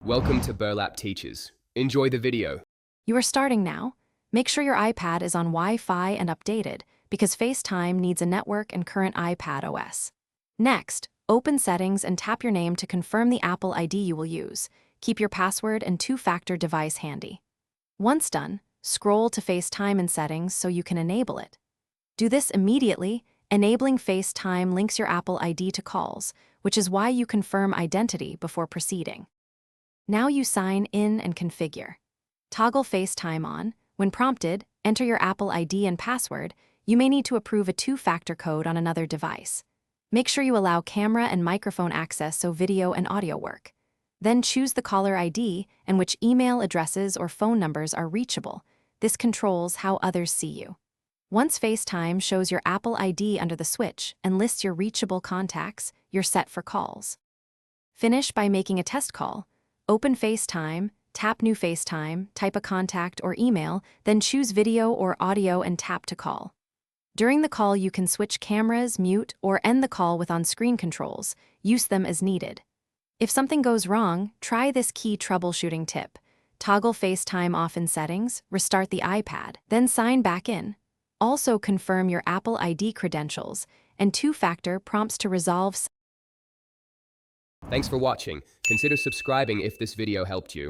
Welcome to Burlap Teachers. Enjoy the video. You are starting now. Make sure your iPad is on Wi-Fi and updated because FaceTime needs a network and current iPad OS. Next, open Settings and tap your name to confirm the Apple ID you will use. Keep your password and two-factor device handy. Once done, scroll to FaceTime in Settings so you can enable it. Do this immediately. Enabling FaceTime links your Apple ID to calls, which is why you confirm identity before proceeding. Now you sign in and configure. Toggle FaceTime on. When prompted, enter your Apple ID and password. You may need to approve a two-factor code on another device. Make sure you allow camera and microphone access so video and audio work. Then choose the caller ID and which email addresses or phone numbers are reachable. This controls how others see you. Once FaceTime shows your Apple ID under the switch and lists your reachable contacts, you're set for calls. Finish by making a test call. Open FaceTime, tap New FaceTime, type a contact or email, then choose video or audio and tap to call. During the call, you can switch cameras, mute, or end the call with on-screen controls. Use them as needed. If something goes wrong, try this key troubleshooting tip. Toggle FaceTime off in Settings, restart the iPad, then sign back in. Also confirm your Apple ID credentials and two-factor prompts to resolve. Thanks for watching. Consider subscribing if this video helped you.